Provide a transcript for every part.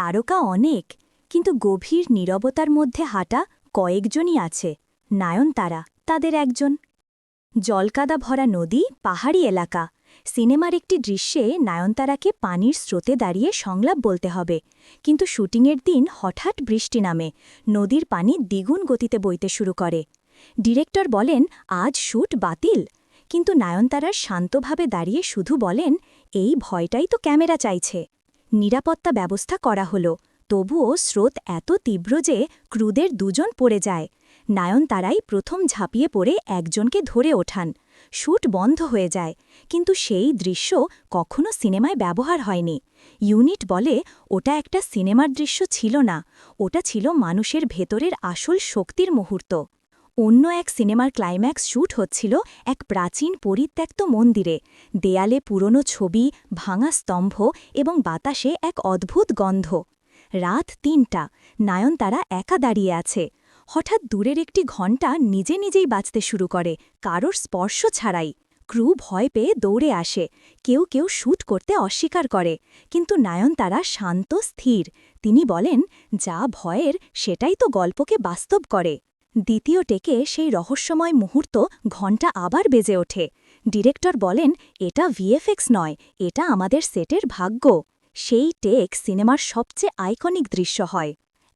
তারকা অনেক, কিন্তু গভীর নীরবতার মধ্যে হাঁটা কয়েকজনই আছে। নয়নতারা তাদের একজন। জলকাদা ভরা নদী, পাহাড়ি এলাকা। সিনেমার একটি দৃশ্যে নয়নতারাকে পানির স্রোতে দাঁড়িয়ে সংলাপ বলতে হবে, কিন্তু শুটিংয়ের দিন হঠাৎ বৃষ্টি নামে, নদীর পানি দ্বিগুণ গতিতে বইতে শুরু করে। ডিরেক্টর বলেন, আজ শ্যুট বাতিল। কিন্তু নয়নতারার শান্তভাবে দাঁড়িয়ে শুধু বলেন, এই ভয়টাই তো ক্যামেরা চাইছে। নিরাপত্তা ব্যবস্থা করা হলো, তবুও স্রোত এত তীব্র যে ক্রুদের দুজন পড়ে যায়। নয়নতারাই প্রথম ঝাঁপিয়ে পড়ে একজনকে ধরে ওঠান। শ্যুট বন্ধ হয়ে যায়, কিন্তু সেই দৃশ্য কখনো সিনেমায় ব্যবহার হয়নি। ইউনিট বলে, ওটা একটা সিনেমার দৃশ্য ছিল না, ওটা ছিল মানুষের ভেতরের আসল শক্তির মুহূর্ত। অন্য এক সিনেমার ক্লাইম্যাক্স শ্যুট হচ্ছিল এক প্রাচীন পরিত্যক্ত মন্দিরে। দেয়ালে পুরনো ছবি, ভাঙা স্তম্ভ এবং বাতাসে এক অদ্ভুত গন্ধ। রাত ৩টা, নয়নতারা একা দাঁড়িয়ে আছে। হঠাৎ দূরের একটি ঘণ্টা নিজে নিজেই বাজতে শুরু করে, কারোর স্পর্শ ছাড়াই। ক্রু ভয় পেয়ে দৌড়ে আসে, কেউ কেউ শ্যুট করতে অস্বীকার করে, কিন্তু নয়নতারা শান্ত স্থির। তিনি বলেন, যা ভয়ের সেটাই তো গল্পকে বাস্তব করে। দ্বিতীয় টেকে সেই রহস্যময় মুহূর্ত ঘণ্টা আবার বেজে ওঠে। ডিরেক্টর বলেন, এটা ভিএফএক্স নয়, এটা আমাদের সেটের ভাগ্য। সেই টেক সিনেমার সবচেয়ে আইকনিক দৃশ্য হয়।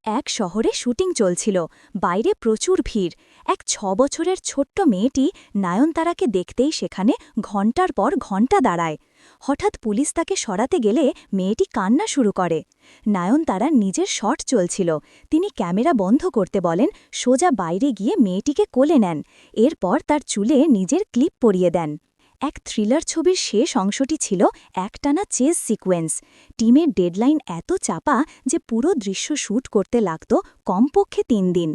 এক শহরে শুটিং চলছিল, বাইরে প্রচুর ভিড়। এক ৬ বছরের ছোট্ট মেয়েটি নয়নতারাকে দেখতেই সেখানে ঘণ্টার পর ঘণ্টা দাঁড়ায়। হঠাৎ পুলিশ তাকে সরাতে গেলে মেয়েটি কান্না শুরু করে। নয়নতারার নিজের শট চলছিল, তিনি ক্যামেরা বন্ধ করতে বলেন, সোজা বাইরে গিয়ে মেয়েটিকে কোলে নেন। এরপর তার চুলে নিজের ক্লিপ পরিয়ে দেন। এক থ্রিলার ছবির শেষ অংশটি ছিল একটানা চেজ সিকোয়েন্স। টিমের ডেডলাইন এত চাপা যে পুরো দৃশ্য শ্যুট করতে লাগত কমপক্ষে ৩ দিন।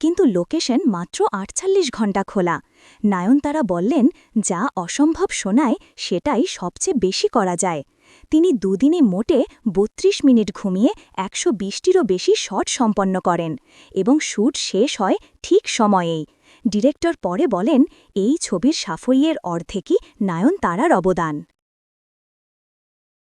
কিন্তু লোকেশন মাত্র ৪৮ ঘণ্টা খোলা। নয়নতারা বললেন, যা অসম্ভব শোনায় সেটাই সবচেয়ে বেশি করা যায়। তিনি দুদিনে মোটে ৩২ মিনিট ঘুমিয়ে ১২০টিরও বেশি শট সম্পন্ন করেন, এবং শ্যুট শেষ হয় ঠিক সময়েই। ডিরেক্টর পরে বলেন, এই ছবির সাফল্যের অর্ধেকই নয়নতারার অবদান।